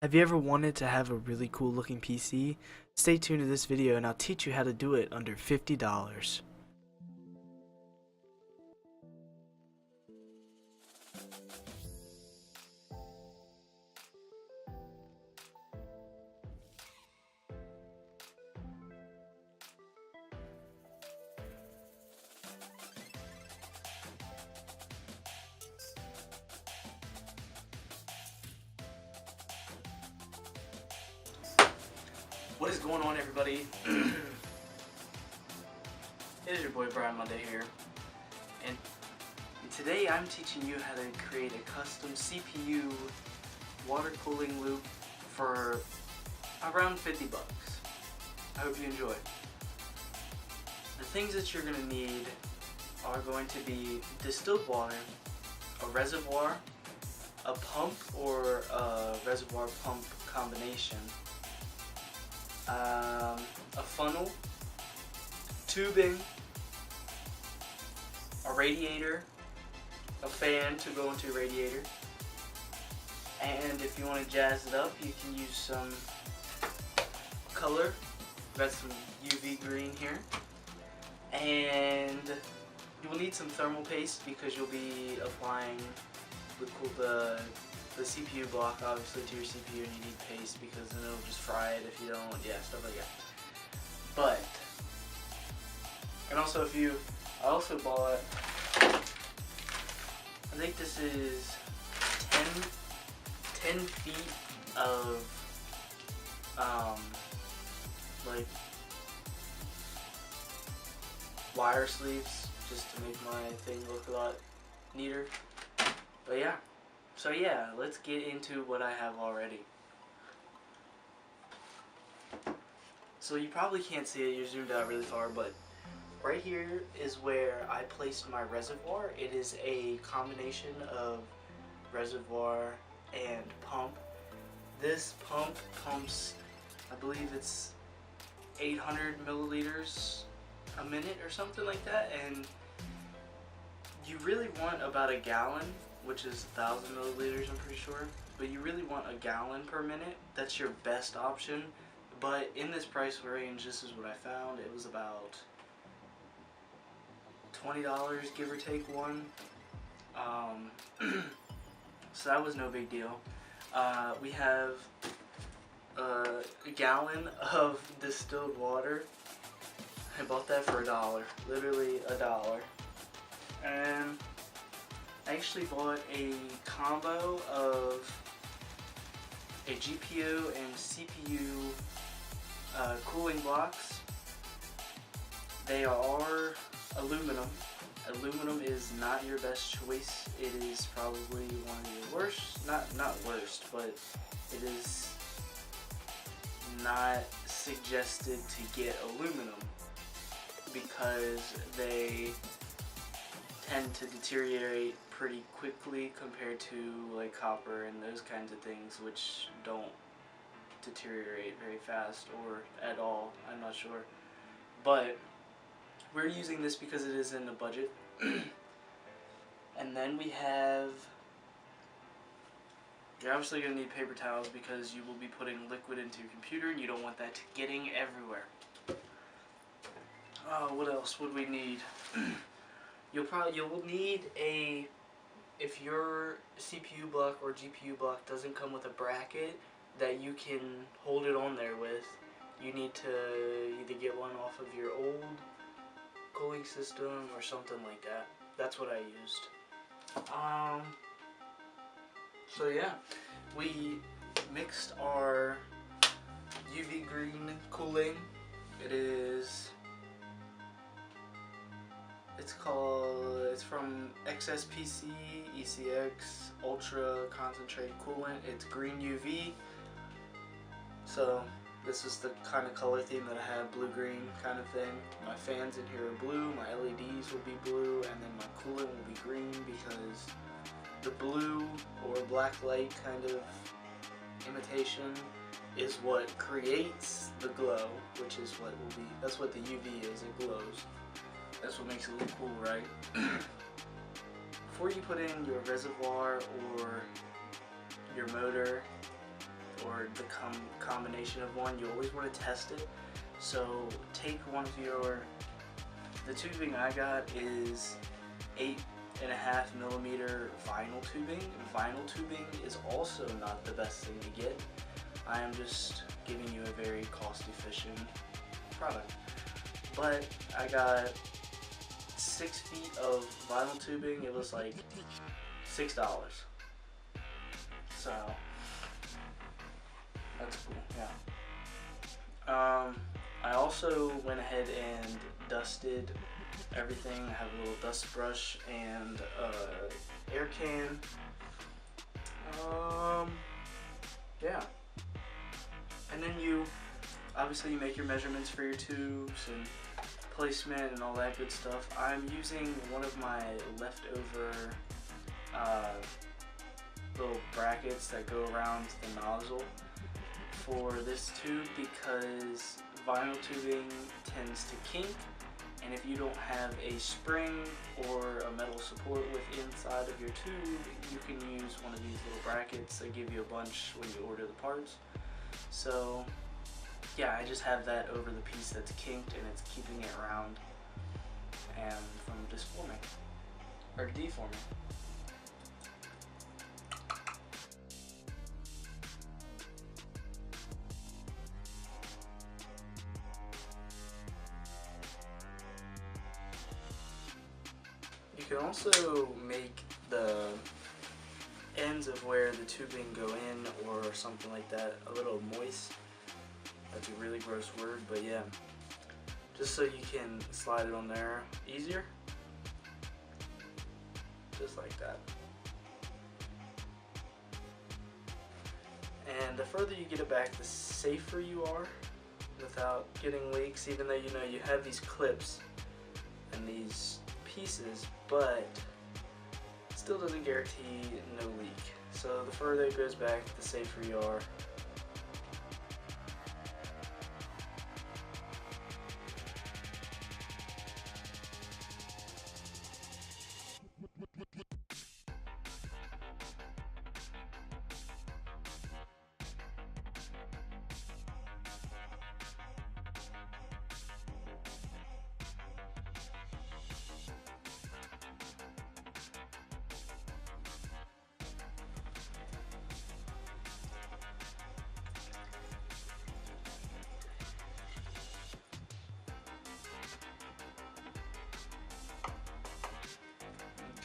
Have you ever wanted to have a really cool looking PC? Stay tuned to this video and I'll teach you how to do it under $50. What is going on, everybody? It is your boy Brian Monday here, and today I'm teaching you how to create a custom CPU water cooling loop for around 50 bucks. I hope you enjoy. The things that you're going to need are going to be distilled water, a reservoir, a pump or a reservoir pump combination, a funnel, tubing, a radiator, a fan to go into a radiator, and if you want to jazz it up, you can use some color. I've got some UV green here, and you will need some thermal paste because you'll be applying the CPU block obviously to your CPU, and you need paste because then it'll just fry it if you don't, stuff like that. But, and also I also bought, I think this is 10 feet of, like, wire sleeves just to make my thing look a lot neater. But yeah. So yeah, let's get into what I have already. So you probably can't see it, you're zoomed out really far, but right here is where I placed my reservoir. It is a combination of reservoir and pump. This pump pumps, I believe it's 800 milliliters a minute or something like that, and you really want about a gallon, which is 1,000 milliliters, I'm pretty sure. But you really want a gallon per minute. That's your best option. But in this price range, this is what I found. It was about $20, give or take one. So that was no big deal. We have a gallon of distilled water. I bought that for $1, literally $1. And I actually bought a combo of a GPU and CPU cooling blocks. They are aluminum. Aluminum is not your best choice. It is probably one of your worst, not worst, but it is not suggested to get aluminum because they tend to deteriorate pretty quickly compared to like copper and those kinds of things, which don't deteriorate very fast or at all. I'm not sure, but we're using this because it is in the budget. And then we have, you're obviously going to need paper towels because you will be putting liquid into your computer and you don't want that getting everywhere. What else would we need? You'll need if your CPU block or GPU block doesn't come with a bracket that you can hold it on there with, you need to either get one off of your old cooling system or something like that. That's what I used. So yeah, we mixed our UV green cooling. It's from XSPC ECX Ultra Concentrated Coolant. It's green UV. So this is the kind of color theme that I have, blue-green kind of thing. My fans in here are blue, my LEDs will be blue, and then my coolant will be green because the blue or black light kind of imitation is what creates the glow, which is what will be, that's what the UV is, it glows. That's what makes it look cool, right? Before you put in your reservoir or your motor or or the combination of one, you always want to test it. So take one of the tubing I got is 8.5mm vinyl tubing. Vinyl tubing is also not the best thing to get. I am just giving you a very cost efficient product. But I got 6 feet of vinyl tubing. It was like $6. So that's cool, yeah. I also went ahead and dusted everything. I have a little dust brush and air can. Yeah. And then you make your measurements for your tubes and placement and all that good stuff. I'm using one of my leftover little brackets that go around the nozzle for this tube because vinyl tubing tends to kink, and if you don't have a spring or a metal support with inside of your tube, you can use one of these little brackets. They give you a bunch when you order the parts. So yeah, I just have that over the piece that's kinked, and it's keeping it round and from disforming or deforming. You can also make the ends of where the tubing go in or something like that a little moist. That's a really gross word, but yeah. Just so you can slide it on there easier. Just like that. And the further you get it back, the safer you are without getting leaks, even though you know you have these clips and these pieces, but it still doesn't guarantee no leak. So the further it goes back, the safer you are.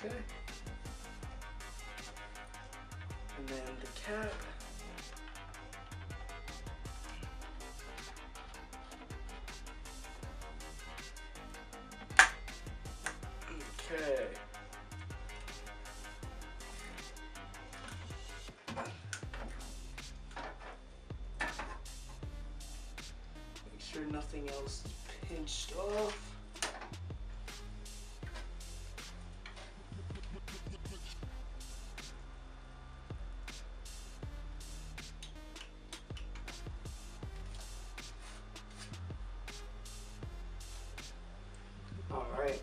Okay. And then the cap. Okay. Make sure nothing else is pinched off. All right.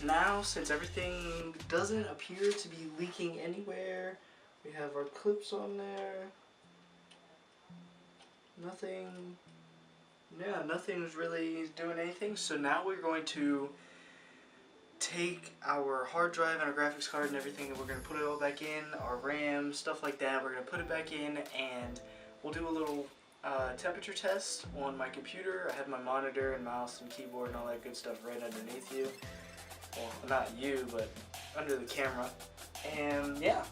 Now, since everything doesn't appear to be leaking anywhere, we have our clips on there. Nothing's really doing anything. So now we're going to take our hard drive and our graphics card and everything, and we're going to put it all back in, our RAM, stuff like that. We're going to put it back in, and we'll do a little temperature test on my computer. I have my monitor and mouse and keyboard and all that good stuff right underneath you. Well, not you, but under the camera. And yeah,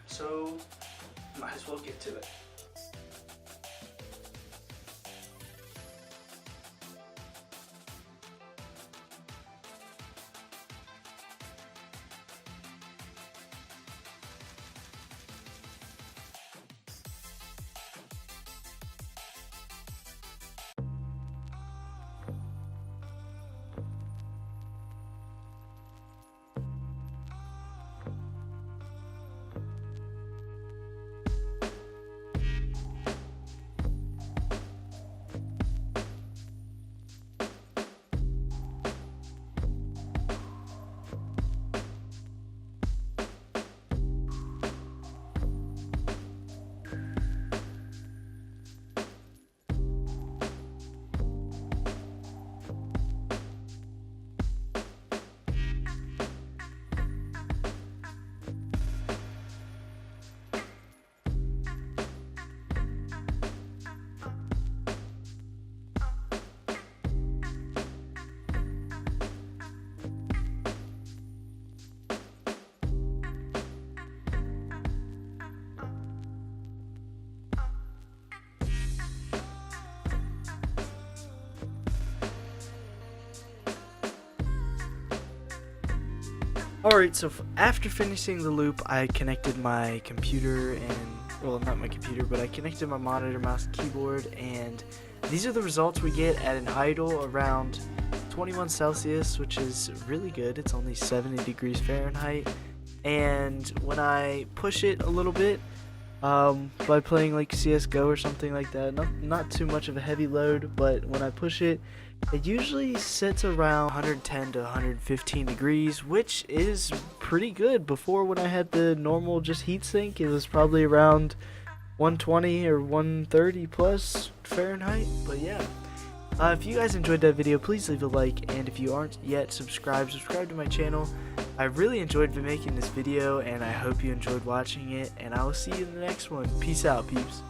so might as well get to it. Alright, so after finishing the loop, I connected my computer and, well, not my computer, but I connected my monitor, mouse, keyboard, and these are the results we get at an idle around 21 Celsius, which is really good. It's only 70 degrees Fahrenheit. And when I push it a little bit, by playing like CSGO or something like that, not too much of a heavy load, but when I push it, it usually sits around 110 to 115 degrees, which is pretty good. Before, when I had the normal just heatsink, it was probably around 120 or 130 plus Fahrenheit. But yeah, if you guys enjoyed that video, please leave a like, and if you aren't yet subscribe to my channel. I really enjoyed making this video, and I hope you enjoyed watching it, and I will see you in the next one. Peace out, peeps.